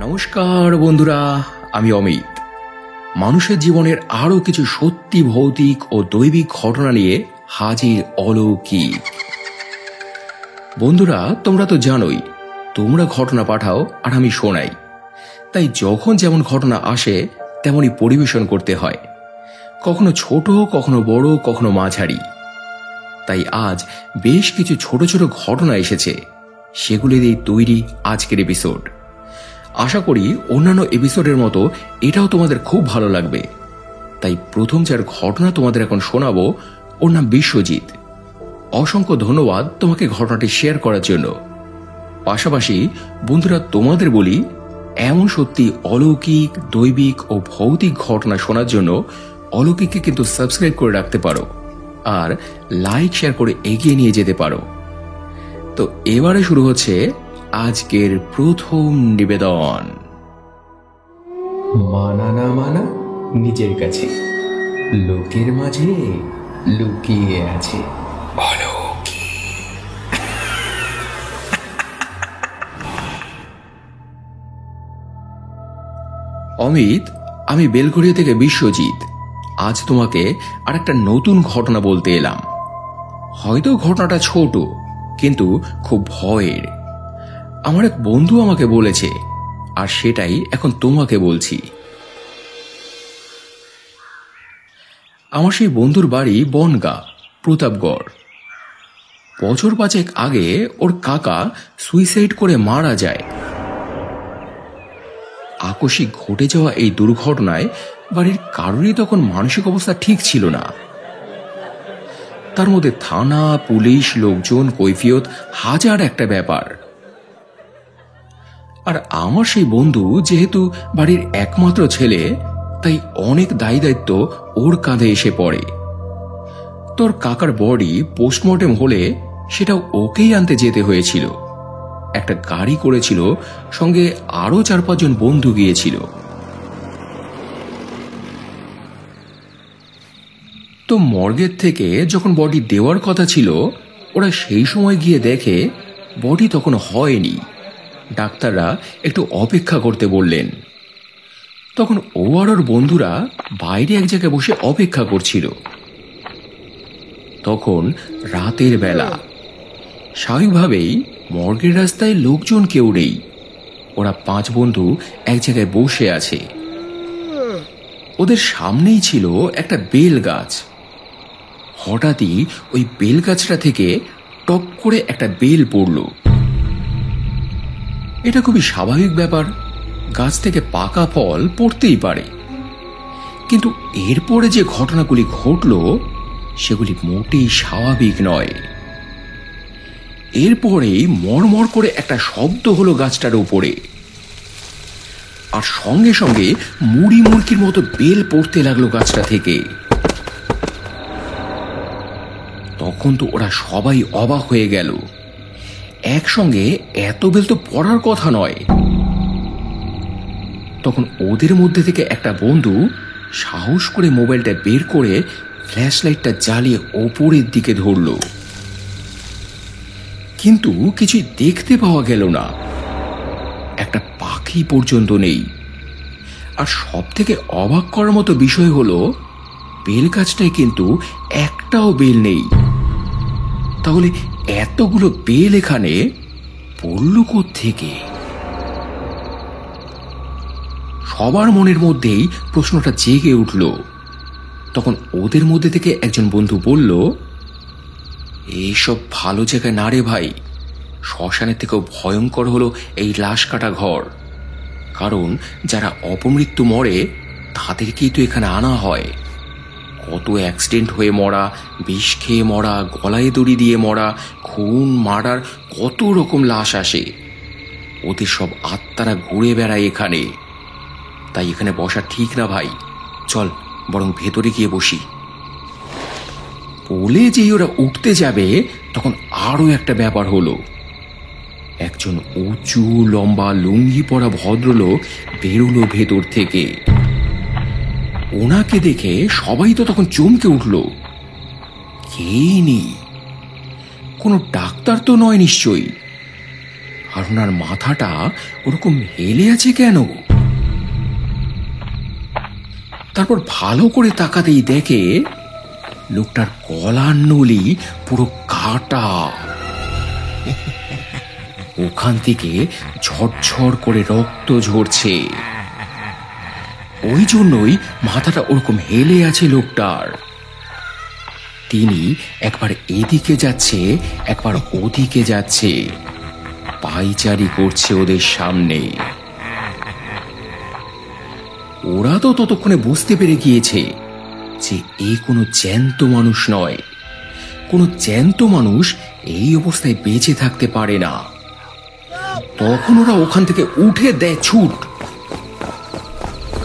নমস্কার বন্ধুরা, আমি অমিত। মানুষের জীবনের আরো কিছু সত্যি ভৌতিক ও দৈবিক ঘটনা নিয়ে হাজির অলৌকিক। বন্ধুরা, তোমরা তো জানোই, তোমরা ঘটনা পাঠাও আর আমি শোনাই। তাই যখন যেমন ঘটনা আসে তেমনই পরিবেশন করতে হয়, কখনো ছোট, কখনো বড়, কখনো মাঝারি। তাই আজ বেশ কিছু ছোট ছোট ঘটনা এসেছে, সেগুলি দিয়েই তৈরি আজকের এপিসোড। আশা করি অন্যান্য এপিসোডের মতো এটাও তোমাদের খুব ভালো লাগবে। তাই প্রথম যার ঘটনা তোমাদের এখন শোনাবো, ওর নাম বিশ্বজিৎ। অসংখ্য ধন্যবাদ তোমাকে ঘটনাটি শেয়ার করার জন্য। পাশাপাশি বন্ধুরা, তোমাদের বলি, এমন সত্যি অলৌকিক, দৈবিক ও ভৌতিক ঘটনা শোনার জন্য অলৌকিককে কিন্তু সাবস্ক্রাইব করে রাখতে পারো আর লাইক শেয়ার করে এগিয়ে নিয়ে যেতে পারো। তো এবারে শুরু হচ্ছে আজকের প্রথম নিবেদন। মানা না মানা নিজের কাছে, লোকের মাঝে লুকিয়ে আছে অমিত, আমি বেলঘরিয়া থেকে বিশ্বজিৎ। আজ তোমাকে আর একটা নতুন ঘটনা বলতে এলাম। হয়তো ঘটনাটা ছোট, কিন্তু খুব ভয়ের। আমার এক বন্ধু আমাকে বলেছে, আর সেটাই এখন তোমাকে বলছি। আমার সেই বন্ধুর বাড়ি বনগাঁ, প্রতাপগড়। বছর 5 আগে ওর কাকা সুইসাইড করে মারা যায়। আকস্মিক ঘটে যাওয়া এই দুর্ঘটনায় বাড়ির কারোরই তখন মানসিক অবস্থা ঠিক ছিল না। তার মধ্যে থানা, পুলিশ, লোকজন, কৈফিয়ত, হাজার একটা ব্যাপার। আর আমার সেই বন্ধু যেহেতু বাড়ির একমাত্র ছেলে, তাই অনেক দায়ী দায়িত্ব ওর কাঁধে এসে পড়ে। তোর কাকার বডি পোস্টমর্টেম হলে সেটাও ওকেই আনতে যেতে হয়েছিল। একটা গাড়ি করেছিল, সঙ্গে আরো 4-5 জন বন্ধু গিয়েছিল। তো মর্গের থেকে যখন বডি দেওয়ার কথা ছিল, ওরা সেই সময় গিয়ে দেখে বডি তখন হয়নি। ডাক্তাররা একটু অপেক্ষা করতে বললেন। তখন ও আর ওর বন্ধুরা বাইরে এক জায়গায় বসে অপেক্ষা করছিল। তখন রাতের বেলা, স্বাভাবিকভাবেই মর্গের রাস্তায় লোকজন কেউ নেই। ওরা 5 বন্ধু এক জায়গায় বসে আছে। ওদের সামনেই ছিল একটা বেল গাছ। হঠাৎই ওই বেল গাছটা থেকে টপ করে একটা বেল পড়ল। এটা খুবই স্বাভাবিক ব্যাপার, গাছ থেকে পাকা ফল পড়তেই পারে। কিন্তু এরপরে যে ঘটনাগুলি ঘটল, সেগুলি মোটেই স্বাভাবিক নয়। এরপরেই মড়মড় করে একটা শব্দ হলো গাছটার উপরে, আর সঙ্গে সঙ্গে মুড়ি মুড়কির মতো বেল পড়তে লাগলো গাছটা থেকে। তখন তো ওরা সবাই অবাক হয়ে গেল। একসঙ্গে এত বেল তো পড়ার কথা নয়। তখন ওদের মধ্যে থেকে একটা বন্ধু সাহস করে মোবাইলটা বের করে ফ্ল্যাশ লাইটটা জ্বালিয়ে ওপরের দিকে ধরল। কিন্তু কিছুই দেখতে পাওয়া গেল না, একটা পাখি পর্যন্ত নেই। আর সব থেকে অবাক করার মতো বিষয় হলো, বেল গাছটায় কিন্তু একটাও বেল নেই। তাহলে এতগুলো বেল এখানে পড়ল কোত্থেকে? সবার মনের মধ্যেই প্রশ্নটা জেগে উঠল। তখন ওদের মধ্যে থেকে একজন বন্ধু বলল, এইসব ভালো জায়গায় না রে ভাই, শ্মশানের থেকেও ভয়ঙ্কর হলো এই লাশ কাটা ঘর। কারণ যারা অপমৃত্যু মরে, তাদেরকেই তো এখানে আনা হয়। কত অ্যাক্সিডেন্ট হয়ে মরা, বিষ খেয়ে মরা, গলায় দড়ি দিয়ে মরা, খুন, মার্ডার, কত রকম লাশ আসে। ওদের সব আত্মারা ঘুরে বেড়ায় এখানে। তাই এখানে বসা ঠিক না ভাই, চল বরং ভেতরে গিয়ে বসি। বলে যেই ওরা উঠতে যাবে, তখন আরো একটা ব্যাপার হলো। একজন উঁচু লম্বা লুঙ্গি পরা ভদ্রলোক বেরোলো ভেতর থেকে। ওনাকে দেখে সবাই তো তখন চমকে উঠল। কে ইনি? কোনো ডাক্তার তো নয় নিশ্চয়ই। আর ওনার মাথাটা ওরকম হেলে আছে কেন? তারপর ভালো করে তাকাতেই দেখে লোকটার গলার নলি পুরো কাটা। ওখান থেকে ঝরঝর করে রক্ত ঝরছে। ওই জন্যই মাথাটা ওরকম হেলে আছে লোকটার। তিনি একবার এদিকে যাচ্ছে, একবার ওদিকে যাচ্ছে, পায়চারি করছে ওদের সামনে। ওরা তো ততক্ষণে বুঝতে পেরে গিয়েছে যে এ কোনো জ্যান্ত মানুষ নয়। কোনো জ্যান্ত মানুষ এই অবস্থায় বেঁচে থাকতে পারে না। তখন ওরা ওখান থেকে উঠে দেয় ছুট।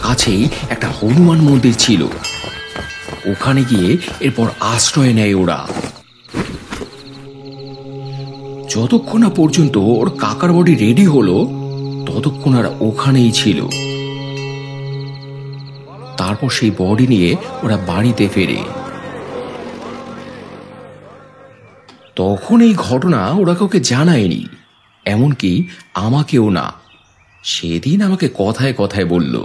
কাছেই একটা হনুমান মন্দির ছিল, ওখানে গিয়ে এরপর আশ্রয় নেয় ওরা। যতক্ষণ না পর্যন্ত ওর কাকার বডি রেডি হলো ততক্ষণ আর ওখানেই ছিল। তারপর সেই বডি নিয়ে ওরা বাড়িতে ফেরে। তখন এই ঘটনা ওরা কাউকে জানায়নি, এমনকি আমাকেও না। সেদিন আমাকে কথায় কথায় বলল।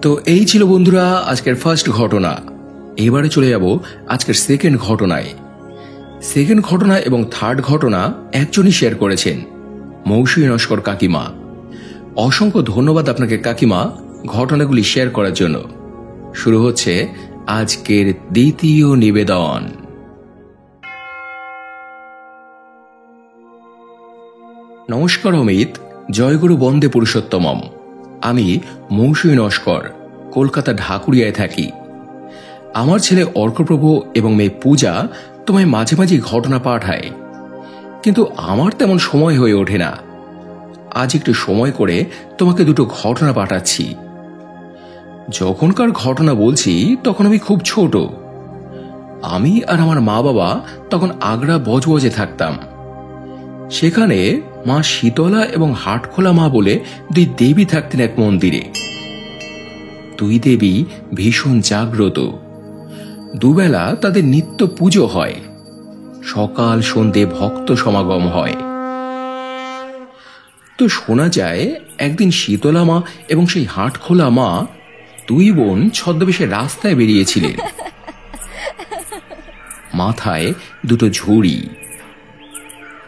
তো এই ছিল বন্ধুরা আজকের ফার্স্ট ঘটনা। এবারে চলে যাব আজকের সেকেন্ড ঘটনায়। সেকেন্ড ঘটনা এবং থার্ড ঘটনা একজনই শেয়ার করেছেন, মৌসুমী নস্কর কাকিমা। অসংখ্য ধন্যবাদ আপনাকে কাকিমা ঘটনাগুলি শেয়ার করার জন্য। শুরু হচ্ছে আজকের দ্বিতীয় নিবেদন। নমস্কার অমিত, জয়গুরু বন্দে পুরুষোত্তমম। আমি মৌসুমী নস্কর, কলকাতা ঢাকুরিয়ায় থাকি। আমার ছেলে অর্কপ্রভ এবং মেয়ে পূজা তোমায় মাঝে মাঝে ঘটনা পাঠায়, কিন্তু আমার তেমন সময় হয়ে ওঠে না। আজ একটু সময় করে তোমাকে দুটো ঘটনা পাঠাচ্ছি। যখনকার ঘটনা বলছি তখন আমি খুব ছোট। আমি আর আমার মা বাবা তখন আগ্রা বজবজে থাকতাম। সেখানে মা শীতলা এবং হাটখোলা মা বলে দুই দেবী থাকতেন এক মন্দিরে। দুই দেবী ভীষণ জাগ্রত। দুবেলা তাদের নিত্য পুজো হয়, সকাল সন্ধে ভক্ত সমাগম হয়। তো শোনা যায় একদিন শীতলা মা এবং সেই হাটখোলা মা দুই বোন ছদ্মবেশে রাস্তায় বেরিয়েছিলেন। মাথায় দুটো ঝুড়ি।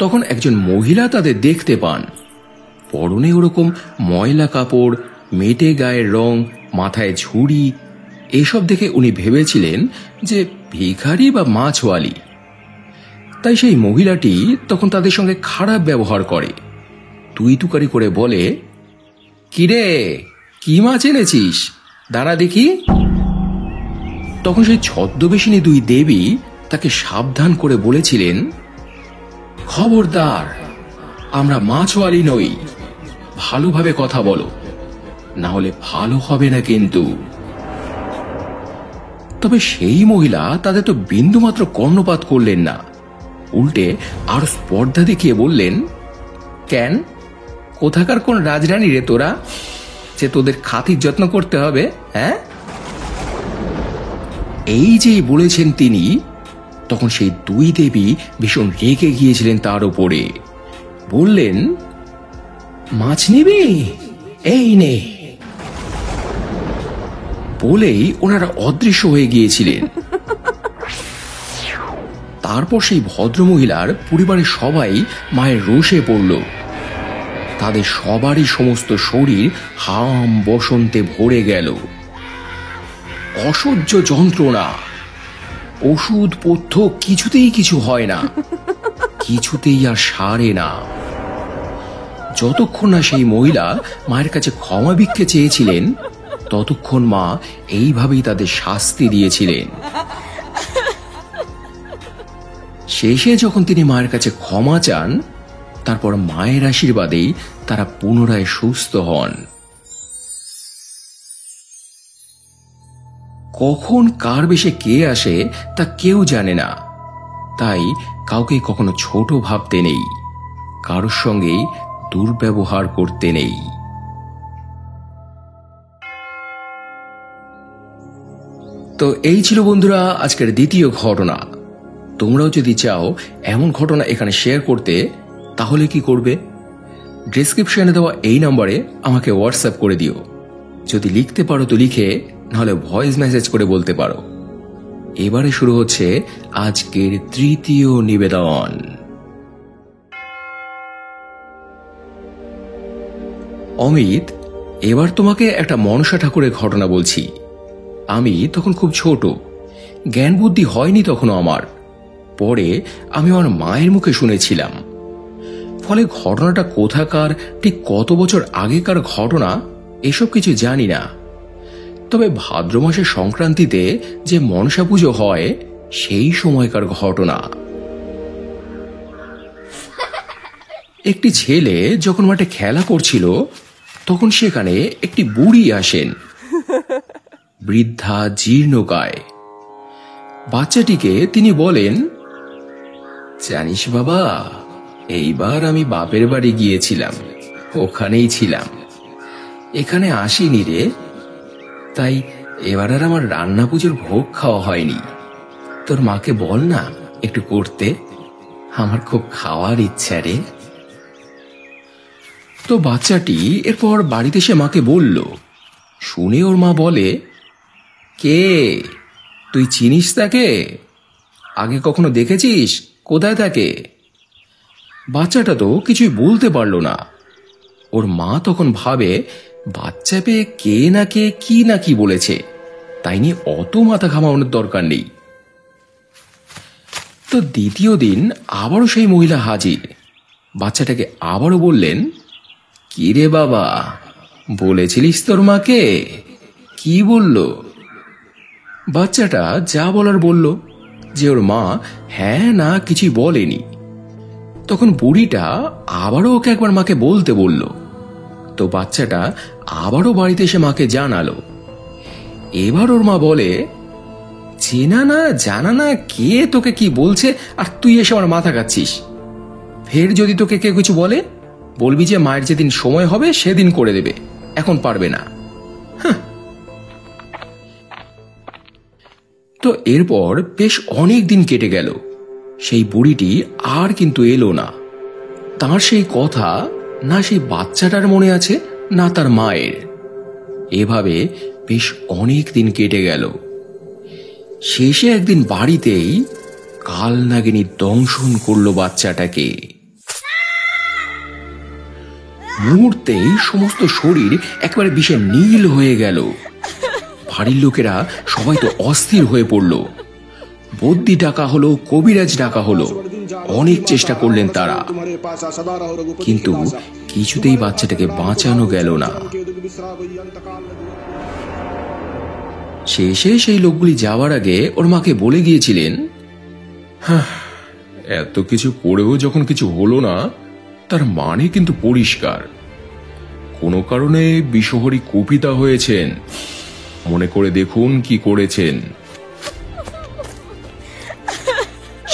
তখন একজন মহিলা তাদের দেখতে পান। পরনে ওরকম ময়লা কাপড়, মেটে গায়ের রং, মাথায় ঝুড়ি। এসব দেখে উনি ভেবেছিলেন যে ভিখারি বা মাছওয়ালি। তাই সেই মহিলাটি তখন তাদের সঙ্গে খারাপ ব্যবহার করে, তুই তুকারি করে বলে, কিরে, কি মাছ এনেছিস, দাঁড়া দেখি। তখন সেই ছদ্মবেশিনী দুই দেবী তাকে সাবধান করে বলেছিলেন, খবরদার, আমরা মাছওয়ালি নই, ভালোভাবে কথা বলো, না হলে ভালো হবে না কিন্তু। তবে সেই মহিলা তাদের তো বিন্দুমাত্র কর্ণপাত করলেন না, উল্টে আর স্পর্ধা দেখিয়ে বললেন, কেন, কোথাকার কোন রাজরানী রে তোরা, যে তোদের খাতির যত্ন করতে হবে? হ্যাঁ? এই যে বলেছেন তিনি, তখন সেই দুই দেবী ভীষণ রেগে গিয়েছিলেন তার উপরে। বললেন, মাছ নিবি, এই নে। বলেই ওনারা অদৃশ্য হয়ে গিয়েছিলেন। তারপর সেই ভদ্রমহিলার পরিবারের সবাই মায়ের রোষে পড়ল। তাদের সবারই সমস্ত শরীর হাম বসন্তে ভরে গেল। অসহ্য যন্ত্রণা, ওষুধ পথ্য কিছুতেই কিছু হয় না, কিছুতেই আর সারে না। যতক্ষণ না সেই মহিলা মায়ের কাছে ক্ষমা ভিক্ষে চেয়েছিলেন, ততক্ষণ মা এইভাবেই তাদের শাস্তি দিয়েছিলেন। শেষে যখন তিনি মায়ের কাছে ক্ষমা চান, তারপর মায়ের আশীর্বাদেই তারা পুনরায় সুস্থ হন। কখন কার বেশে কে আসে তা কেউ জানে না, তাই কাউকে কখনো ছোট ভাবতে নেই, কারোর সঙ্গেই দুর্ব্যবহার করতে নেই। তো এই ছিল বন্ধুরা আজকের দ্বিতীয় ঘটনা। তোমরাও যদি চাও এমন ঘটনা এখানে শেয়ার করতে, তাহলে কি করবে? ডেসক্রিপশনে দেওয়া এই নম্বরে আমাকে হোয়াটসঅ্যাপ করে দিও। যদি লিখতে পারো তো লিখে, নাহলে ভয়েস মেসেজ করে বলতে পারো। এবারে শুরু হচ্ছে আজকের তৃতীয় নিবেদন। অমিত, এবার তোমাকে একটা মনসা ঠাকুরের ঘটনা বলছি। আমি তখন খুব ছোট, জ্ঞান বুদ্ধি হয়নি তখনও আমার। পরে আমি আমার মায়ের মুখে শুনেছিলাম। ফলে ঘটনাটা কোথাকার, ঠিক কত বছর আগেকার ঘটনা এসব কিছু জানি না। তবে ভাদ্র মাসের সংক্রান্তিতে যে মনসা পুজো হয় সেই সময়কার ঘটনা। একটি ছেলে যখন মাঠে খেলা করছিল, তখন সেখানে একটি বুড়ি আসেন, বৃদ্ধা জীর্ণকায়। বাচ্চাটিকে তিনি বলেন, জানিস বাবা, এইবার আমি বাপের বাড়ি গিয়েছিলাম, ওখানেই ছিলাম, এখানে আসিনি রে। তাই এবার আর আমার রান্না পুজোর ভোগ খাওয়া হয়নি। তোর মাকে বল না একটু করতে, আমার খুব খাওয়ার ইচ্ছা রে। তো বাচ্চাটি এরপর বাড়িতে এসে মাকে বলল। শুনে ওর মা বলে, কে তুই, চিনিস তাকে? আগে কখনো দেখেছিস? কোথায় থাকে? বাচ্চাটা তো কিছুই বলতে পারল না। ওর মা তখন ভাবে বাচ্চা পেয়ে কে না কে কি না কি বলেছে, তাই নিয়ে অত মাথা ঘামানোর দরকার নেই। তো দ্বিতীয় দিন আবারও সেই মহিলা হাজির। বাচ্চাটাকে আবারও বললেন, কি রে বাবা, বলেছিলিস তোর মাকে? কি বলল? বাচ্চাটা যা বলার বলল, যে ওর মা হ্যাঁ না কিছুই বলেনি। তখন বুড়িটা আবারও ওকে একবার মাকে বলতে বলল। তো বাচ্চাটা আবারও বাড়িতে এসে মাকে জানালো। এবার ওর মা বলে, চেনা না জানা না কে তোকে কি বলছে, আর তুই এসে আমার মাথা খাচ্ছিস। ফের যদি তোকে কেউ কিছু বলে, বলবি যে মায়ের যেদিন সময় হবে সেদিন করে দেবে, এখন পারবে না। তো এরপর বেশ অনেক দিন কেটে গেল। সেই বুড়িটি আর কিন্তু এলো না। তার সেই কথা না সেই বাচ্চাটার মনে আছে, না তার মায়ের। এভাবে বেশ অনেক দিন কেটে গেল। শেষে একদিন বাড়িতেই কাল নাগিনী দংশন করলো বাচ্চাটাকে। মুহূর্তেই সমস্ত শরীর একেবারে বিষে নীল হয়ে গেল। বাড়ির লোকেরা সবাই তো অস্থির হয়ে পড়ল। বদ্যি ডাকা হলো, কবিরাজ ডাকা হলো, অনেক চেষ্টা করলেন তারা, কিন্তু কিছুতেই বাচ্চাটাকে বাঁচানো গেল না। শেষে সেই লোকগুলি যাওয়ার আগে ওর মাকে বলে গিয়েছিলেন, এত কিছু করেও যখন কিছু হলো না, তার মানে কিন্তু পরিষ্কার কোনো কারণে বিষহরী কুপিতা হয়েছেন। মনে করে দেখুন কি করেছেন।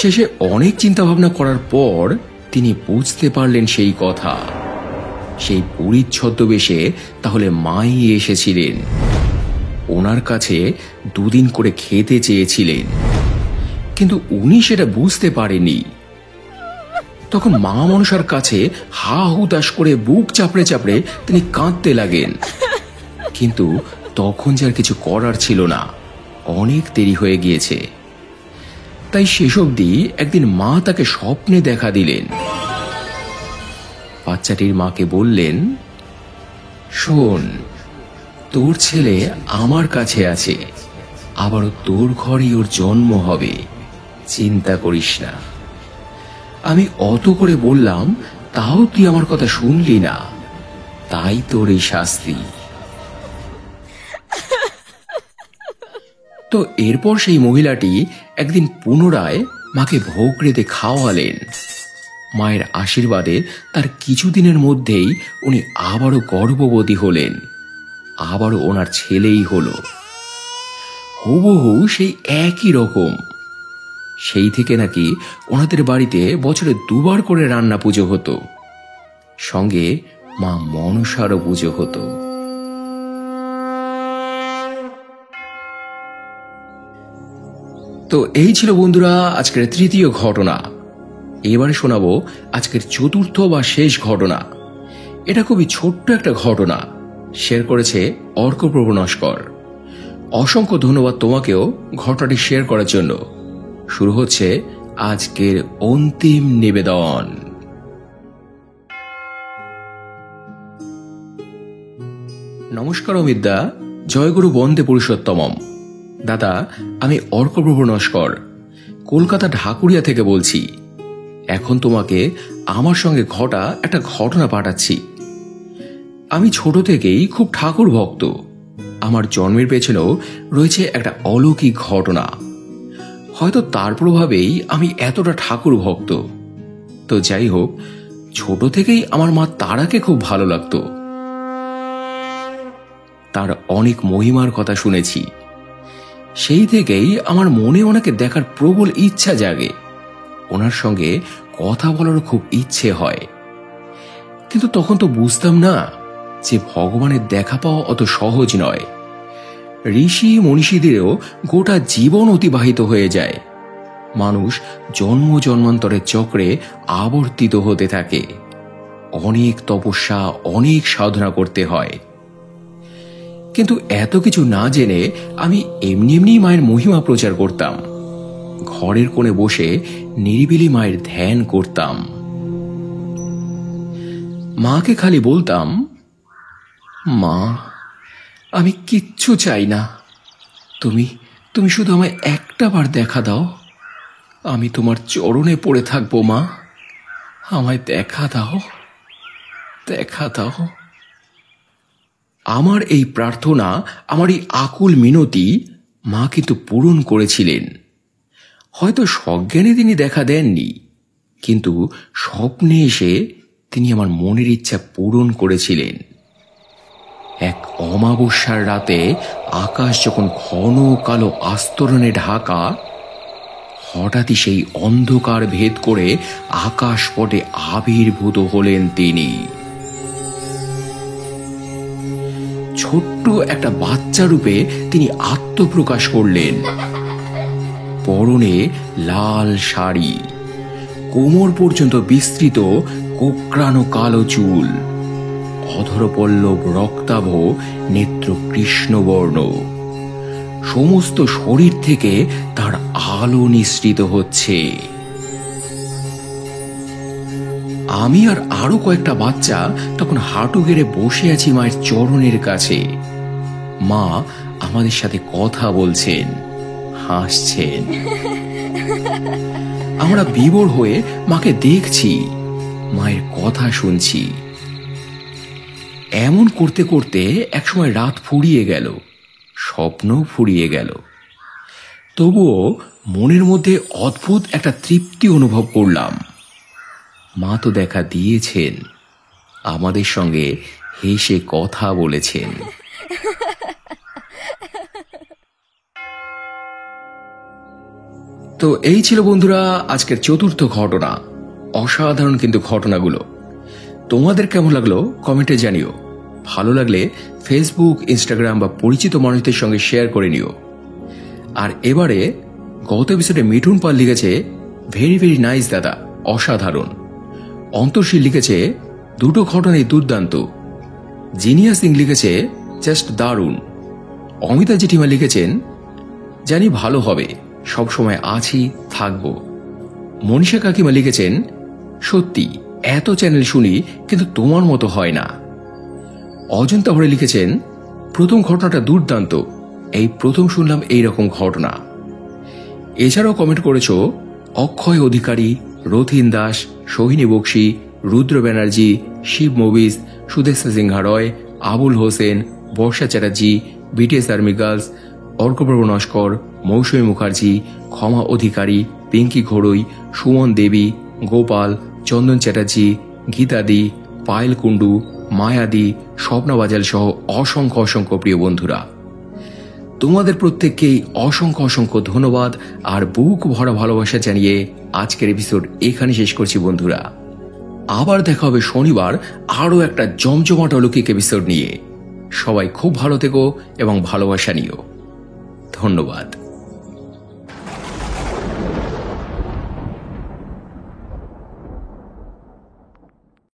শেষে অনেক চিন্তা ভাবনা করার পর তিনি বুঝতে পারলেন সেই কথা। সেই বুড়ির ছদ্মবেশে তাহলে মাই এসেছিলেন। ওনার কাছে দুদিন করে খেতে চেয়েছিলেন, কিন্তু উনি সেটা বুঝতে পারেনি। তখন মা মনসার কাছে হা হুতাশ করে বুক চাপড়ে চাপড়ে তিনি কাঁদতে লাগেন। কিন্তু তখন যার কিছু করার ছিল না, অনেক দেরি হয়ে গিয়েছে। তাই শেষ অবধি একদিন মা তাকে স্বপ্নে দেখা দিলেন। বাচ্চাটির মাকে বললেন, শোন, তোর ছেলে আমার কাছে আছে, আবারও তোর ঘরেই ওর জন্ম হবে, চিন্তা করিস না। আমি অত করে বললাম, তাও তুই আমার কথা শুনলি না, তাই তোর এই শাস্তি। তো এরপর সেই মহিলাটি একদিন পুনরায় মাকে ভোগ রেঁধে খাওয়ালেন। মায়ের আশীর্বাদে তার কিছুদিনের মধ্যেই উনি আবারও গর্ভবতী হলেন, আবারও ওনার ছেলেই হলো, হুবহু সেই একই রকম। সেই থেকে নাকি ওনাদের বাড়িতে বছরে দুবার করে রান্না পুজো হতো, সঙ্গে মা মনসারও পুজো হতো। তো এই ছিল বন্ধুরা আজকের তৃতীয় ঘটনা। এবারে শোনাবো আজকের চতুর্থ বা শেষ ঘটনা। এটা খুবই ছোট্ট একটা ঘটনা, শেয়ার করেছে অর্কপ্রভ নস্কর। অসংখ্য ধন্যবাদ তোমাকেও ঘটনাটি শেয়ার করার জন্য। শুরু হচ্ছে আজকের অন্তিম নিবেদন। নমস্কার অমিতদা, জয়গুরু বন্দে পুরুষোত্তমম। দাদা, আমি অর্কপ্রভ নস্কর কলকাতা ঢাকুরিয়া থেকে বলছি। এখন তোমাকে আমার সঙ্গে ঘটা একটা ঘটনা পাঠাচ্ছি। আমি ছোট থেকেই খুব ঠাকুর ভক্ত। আমার জন্মের পেছনেও রয়েছে একটা অলৌকিক ঘটনা। হয়তো তার প্রভাবেই আমি এতটা ঠাকুর ভক্ত। তো যাই হোক, ছোট থেকেই আমার মা তারাকে খুব ভালো লাগতো। তার অনেক মহিমার কথা শুনেছি। সেই থেকেই আমার মনে ওনাকে দেখার প্রবল ইচ্ছা জাগে। ওনার সঙ্গে কথা বলারও খুব ইচ্ছে হয়। কিন্তু তখন তো বুঝতাম না যে ভগবানের দেখা পাওয়া অত সহজ নয়। ঋষি মনীষীদেরও গোটা জীবন অতিবাহিত হয়ে যায়। মানুষ জন্ম জন্মান্তরের চক্রে আবর্তিত হতে থাকে। অনেক তপস্যা, অনেক সাধনা করতে হয়। কিন্তু এত কিছু না জেনে আমি এমনি এমনি মায়ের মহিমা প্রচার করতাম। ঘরের কোণে বসে নিরিবিলি মায়ের ধ্যান করতাম। মাকে খালি বলতাম, মা, আমি কিচ্ছু চাই না, তুমি তুমি শুধু আমায় একটা বার দেখা দাও। আমি তোমার চরণে পড়ে থাকবো মা, আমায় দেখা দাও, দেখা দাও। আমার এই প্রার্থনা, আমার এই আকুল মিনতি মা কিন্তু পূরণ করেছিলেন। হয়তো সজ্ঞানে তিনি দেখা দেননি, কিন্তু স্বপ্নে এসে তিনি আমার মনের ইচ্ছা পূরণ করেছিলেন। এক অমাবস্যার রাতে আকাশ যখন ঘন কালো আস্তরণে ঢাকা, হঠাৎই সেই অন্ধকার ভেদ করে আকাশপটে আবির্ভূত হলেন তিনি। ছোট্ট একটা বাচ্চা রূপে তিনি আত্মপ্রকাশ করলেন। পরনে লাল শাড়ি, কোমর পর্যন্ত বিস্তৃত কোকড়ানো কালো চুল, অধরপল্লব রক্তাভ, নেত্র কৃষ্ণবর্ণ। সমস্ত শরীর থেকে তার আলো নিঃসৃত হচ্ছে। আমি আর আরো কয়েকটা বাচ্চা তখন হাঁটু গেড়ে বসে আছি মায়ের চরণের কাছে। মা আমাদের সাথে কথা বলছেন, হাসছেন। আমরা বিভোর হয়ে মাকে দেখছি, মায়ের কথা শুনছি। এমন করতে করতে একসময় রাত ফুরিয়ে গেল, স্বপ্ন ফুরিয়ে গেল। তবুও মনের মধ্যে অদ্ভুত একটা তৃপ্তি অনুভব করলাম। মা তো দেখা দিয়েছেন, আমাদের সঙ্গে হেসে কথা বলেছেন। তো এই ছিল বন্ধুরা আজকের চতুর্থ ঘটনা। অসাধারণ কিন্তু ঘটনাগুলো। তোমাদের কেমন লাগলো কমেন্টে জানিও। ভালো লাগলে ফেসবুক, ইনস্টাগ্রাম বা পরিচিত মানুষদের সঙ্গে শেয়ার করে নিও। আর এবারে গত এপিসোডে মিঠুন পাল লিখেছে, ভেরি ভেরি নাইস দাদা, অসাধারণ। অন্তর্শীল লিখেছে, দুটো ঘটনাই দুর্দান্ত। জিনিয়া সিং লিখেছে, জাস্ট দারুণ। অমিতা জেঠিমা লিখেছেন, জানি ভালো হবে, সবসময় আছি, থাকবো। মনীষা কাকিমা লিখেছেন, সত্যি এত চ্যানেল শুনি কিন্তু তোমার মতো হয় না। অজন্তা ভরে লিখেছেন, প্রথম ঘটনাটা দুর্দান্ত, এই প্রথম শুনলাম এইরকম ঘটনা। এছাড়াও কমেন্ট করেছ Akshay Adhikari, Rathin Das, Sohini Bakshi, Rudra Banerjee, Shiv movies, Sudesha Sinha Roy, Abul Hossain, Barsha Chatterjee, BTS army girls, Arkaprabha Naskar, Mousumi Mukherjee, Kshama Adhikari, Pinki ঘোড়ই, Suman দেবী, গোপাল, চন্দন চ্যাটার্জি, গীতাদি, পায়েল কুণ্ডু, মায়াদি, স্বপ্না বাজাল সহ অসংখ্য অসংখ্য প্রিয় বন্ধুরা, তোমাদের প্রত্যেককেই অসংখ্য অসংখ্য ধন্যবাদ আর বুক ভরা ভালোবাসা জানিয়ে আজকের এপিসোড এখানে শেষ করছি বন্ধুরা। আবার দেখা হবে শনিবার আরো একটা জমজমাট অলৌকিক এপিসোড নিয়ে। সবাই খুব ভালো থেকো এবং ভালোবাসা নিও। ধন্যবাদ।